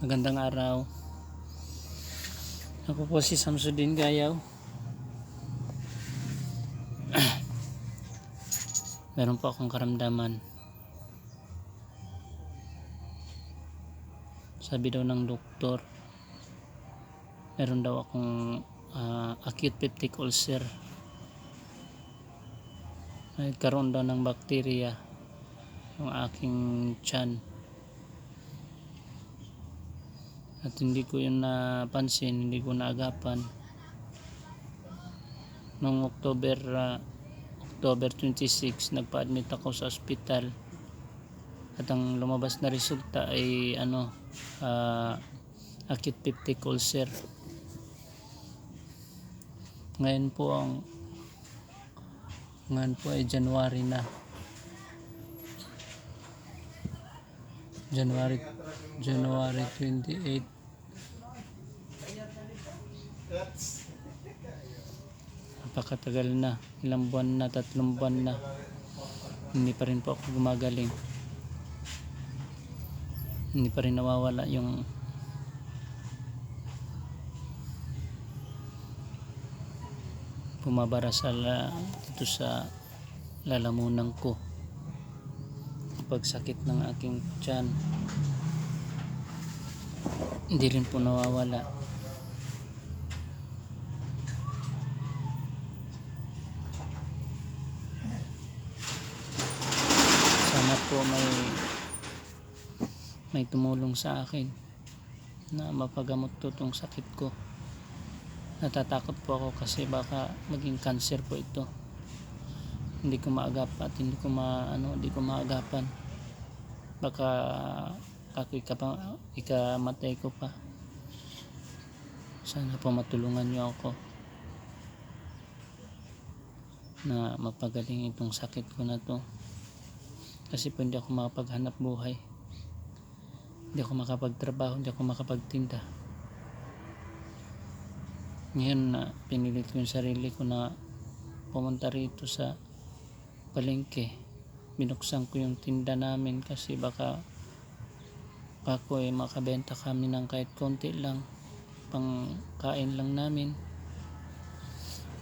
Magandang araw. Ako po si Samsudin Gayaw. Meron po akong karamdaman. Sabi daw ng doktor, meron daw akong acute peptic ulcer. Nagkaroon daw ng bakterya yung aking tiyan. At hindi ko yun napansin, hindi ko naagapan. Noong October 26, nagpa-admit ako sa ospital. At ang lumabas na resulta ay acute peptic ulcer. Ngayon po ay January na. January 28. Napakatagal na, ilang buwan na, 3 buwan na, hindi pa rin po ako gumagaling, hindi pa rin nawawala yung bumabara dito sa lalamunan ko, pagsakit ng aking tiyan, hindi rin po nawawala. Sana po may tumulong sa akin na mapagamot itong sakit ko. Natatakot po ako kasi baka maging cancer po ito. Hindi ko maagapan at hindi ko maagapan. Baka ako ikamatay ko pa. Sana po matulungan niyo ako na mapagaling itong sakit ko na to. Kasi po hindi ako makapaghanap buhay, hindi ako makapagtrabaho, hindi ako makapagtinda. Ngayon na pinilit ko yung sarili ko na pumunta rito sa palengke, binuksan ko yung tinda namin kasi baka ako makabenta kami ng kahit konti lang, pang kain lang namin,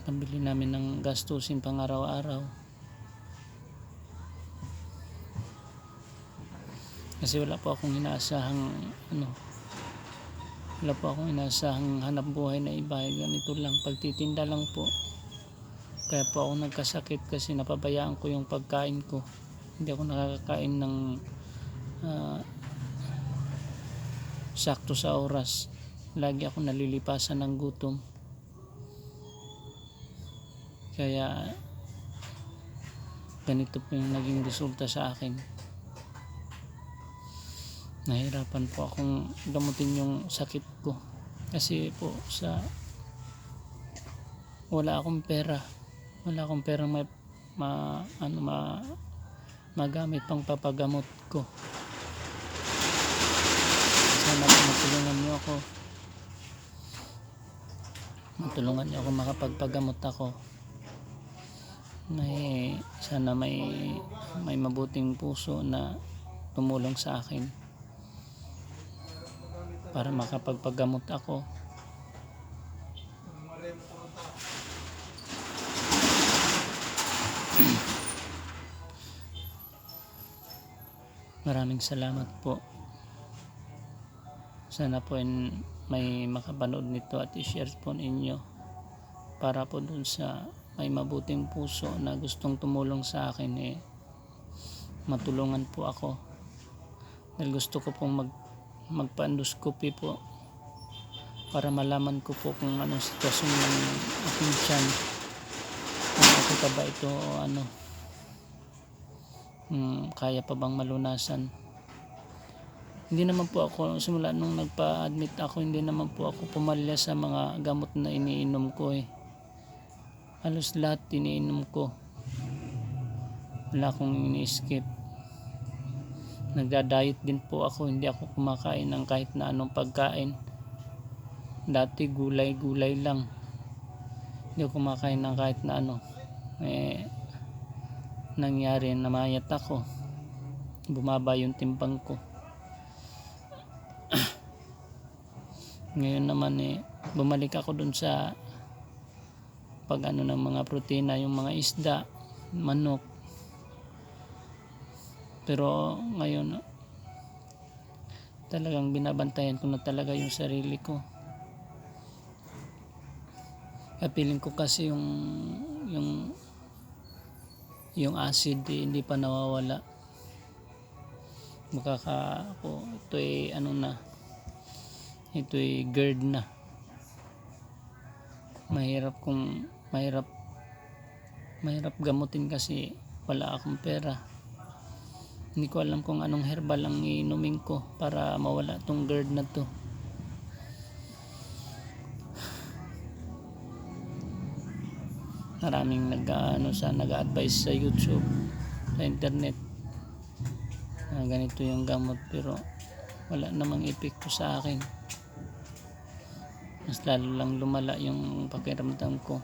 pambili namin ng gastusin pang araw-araw. Kasi wala po akong inaasahang hanap buhay na iba. Ganito lang, pagtitinda lang po. Kaya po ako nagkasakit kasi napabayaan ko yung pagkain ko. Hindi ako nakakakain ng sakto sa oras. Lagi ako nalilipasan ng gutom. Kaya ganito po yung naging resulta sa akin. Nahirapan po akong gamutin yung sakit ko kasi po wala akong pera magamit pang papagamot ko. Sana po matulungan niyo ako makapagpagamot ako. Sana may mabuting puso na tumulong sa akin para makapagpagamot ako. Maraming salamat po. Sana po may makapanood nito at i-share po ninyo para po dun sa may mabuting puso na gustong tumulong sa akin, matulungan po ako. Dahil gusto ko pong magpa-endoscopy po para malaman ko po kung anong sitwasyon ng aking tiyan, kung okay pa ba ito o kaya pa bang malunasan. Hindi naman po ako, simula nung nagpa-admit ako, hindi naman po ako pumalya sa mga gamot na iniinom ko. Halos lahat iniinom ko, wala akong ini-skip. Nagda-diet din po ako, hindi ako kumakain ng kahit na anong pagkain. Dati gulay lang, hindi ako kumakain ng kahit na ano. Nangyari, namayat ako, bumaba yung timbang ko. Ngayon naman bumalik ako dun sa pag ano ng mga protina, yung mga isda, manok. Pero ngayon talagang binabantayan ko na talaga yung sarili ko. Feeling ko kasi yung acid hindi pa nawawala. Ito ito GERD na. Mahirap gamutin kasi wala akong pera. Hindi ko alam kung anong herbal ang iinumin ko para mawala tong GERD na to. Maraming nag-a-advise sa YouTube, sa internet, na ganito yung gamot, pero wala namang epekto sa akin. Mas lalo lang lumala yung pakiramdam ko.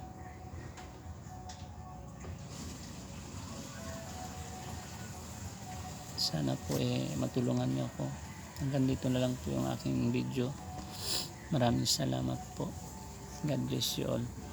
Sana po matulungan niyo ako. Hanggang dito na lang po yung aking video. Maraming salamat po. God bless you all.